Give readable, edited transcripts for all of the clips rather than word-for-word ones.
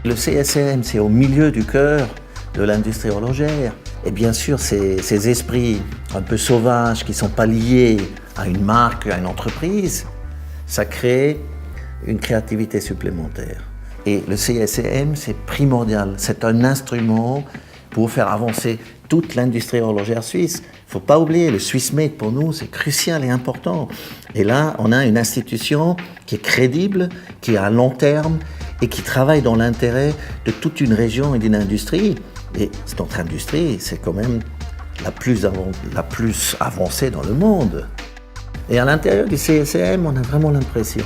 Le CSM, c'est au milieu du cœur de l'industrie horlogère. Et bien sûr, ces esprits un peu sauvages qui ne sont pas liés à une marque, à une entreprise, ça crée une créativité supplémentaire. Et le CSM, c'est primordial. C'est un instrument pour faire avancer toute l'industrie horlogère suisse. Il ne faut pas oublier, le Swissmade, pour nous, c'est crucial et important. Et là, on a une institution qui est crédible, qui est à long terme et qui travaille dans l'intérêt de toute une région et d'une industrie. Et notre industrie, c'est quand même la plus avancée dans le monde. Et à l'intérieur du CSM, on a vraiment l'impression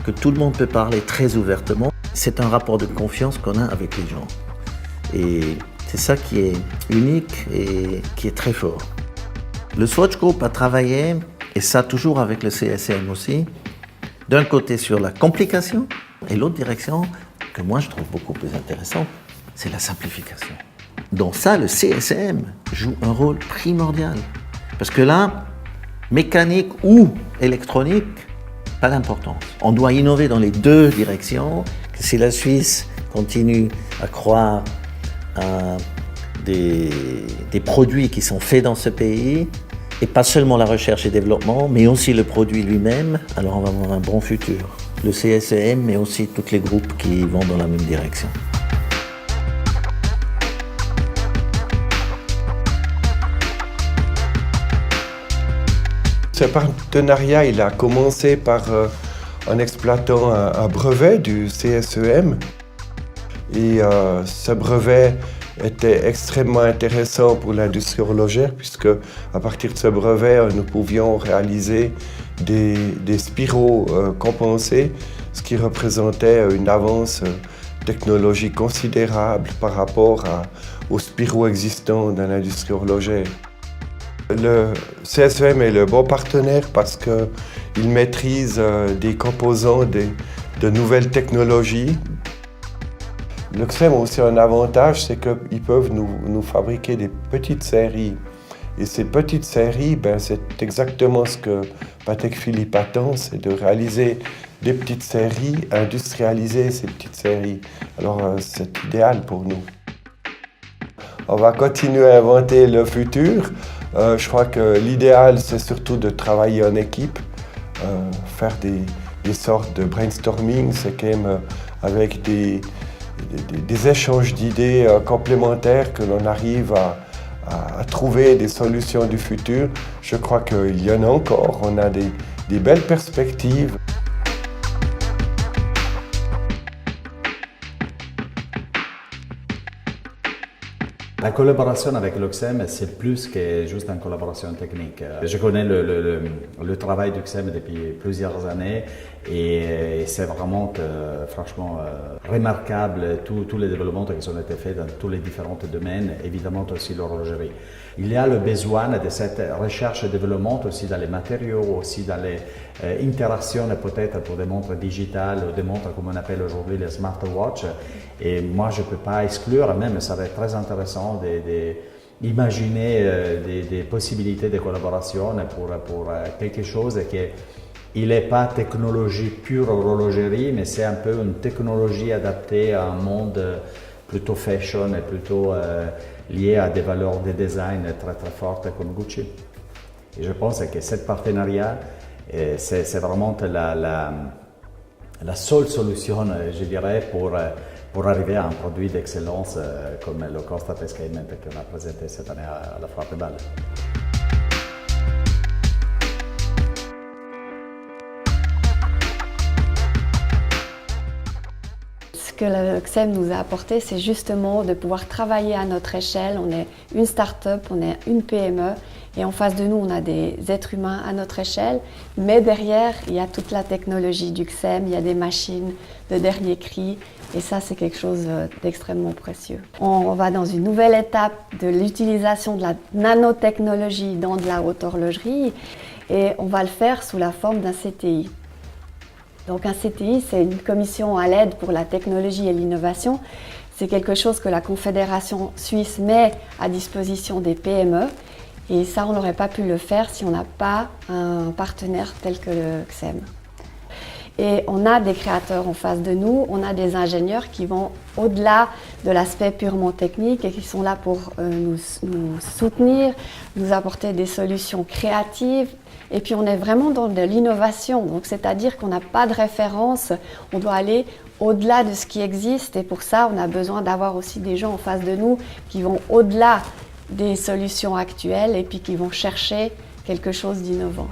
que tout le monde peut parler très ouvertement. C'est un rapport de confiance qu'on a avec les gens. Et c'est ça qui est unique et qui est très fort. Le Swatch Group a travaillé, et ça toujours avec le CSM aussi, d'un côté sur la complication, et l'autre direction, que moi je trouve beaucoup plus intéressante, c'est la simplification. Dans ça, le CSM joue un rôle primordial. Parce que là, mécanique ou électronique, pas d'importance. On doit innover dans les deux directions. Si la Suisse continue à croire à des produits qui sont faits dans ce pays, et pas seulement la recherche et développement, mais aussi le produit lui-même, alors on va avoir un bon futur. Le CSM, mais aussi tous les groupes qui vont dans la même direction. Ce partenariat, il a commencé en exploitant un brevet du CSEM. Et ce brevet était extrêmement intéressant pour l'industrie horlogère puisque à partir de ce brevet, nous pouvions réaliser des spiraux compensés, ce qui représentait une avance technologique considérable par rapport aux spiraux existants dans l'industrie horlogère. Le CSEM est le bon partenaire parce qu'il maîtrise des composants de nouvelles technologies. Le CSEM a aussi un avantage, c'est qu'ils peuvent nous fabriquer des petites séries. Et ces petites séries, c'est exactement ce que Patek Philippe attend, c'est de réaliser des petites séries, industrialiser ces petites séries. Alors c'est idéal pour nous. On va continuer à inventer le futur. Je crois que l'idéal, c'est surtout de travailler en équipe, faire des sortes de brainstorming, c'est quand même avec des échanges d'idées complémentaires que l'on arrive à trouver des solutions du futur. Je crois qu'il y en a encore, on a des belles perspectives. La collaboration avec l'OCSEM, c'est plus que juste une collaboration technique. Je connais le travail du CSEM depuis plusieurs années et c'est vraiment franchement remarquable tous les développements qui ont été faits dans tous les différents domaines, évidemment aussi l'horlogerie. Il y a le besoin de cette recherche et développement aussi dans les matériaux, aussi dans les interactions peut-être pour des montres digitales ou des montres comme on appelle aujourd'hui les smartwatches. Et moi je ne peux pas exclure, même ça va être très intéressant d'imaginer des possibilités de collaboration pour quelque chose qui n'est pas technologie pure horlogerie, mais c'est un peu une technologie adaptée à un monde plutôt fashion et plutôt lié à des valeurs de design très très fortes comme Gucci. Et je pense que ce partenariat, c'est vraiment la seule solution, je dirais, pour arriver à un produit d'excellence comme le Costa Escapement qu'on a présenté cette année à la Frappe Bâle. Ce que le CSEM nous a apporté, c'est justement de pouvoir travailler à notre échelle. On est une start-up, on est une PME et en face de nous, on a des êtres humains à notre échelle. Mais derrière, il y a toute la technologie du CSEM, il y a des machines de dernier cri et ça, c'est quelque chose d'extrêmement précieux. On va dans une nouvelle étape de l'utilisation de la nanotechnologie dans de la haute horlogerie et on va le faire sous la forme d'un CTI. Donc un CTI, c'est une commission à l'aide pour la technologie et l'innovation. C'est quelque chose que la Confédération suisse met à disposition des PME. Et ça, on n'aurait pas pu le faire si on n'a pas un partenaire tel que le CSEM. Et on a des créateurs en face de nous, on a des ingénieurs qui vont au-delà de l'aspect purement technique et qui sont là pour nous soutenir, nous apporter des solutions créatives. Et puis on est vraiment dans de l'innovation, donc c'est-à-dire qu'on n'a pas de référence, on doit aller au-delà de ce qui existe et pour ça on a besoin d'avoir aussi des gens en face de nous qui vont au-delà des solutions actuelles et puis qui vont chercher quelque chose d'innovant.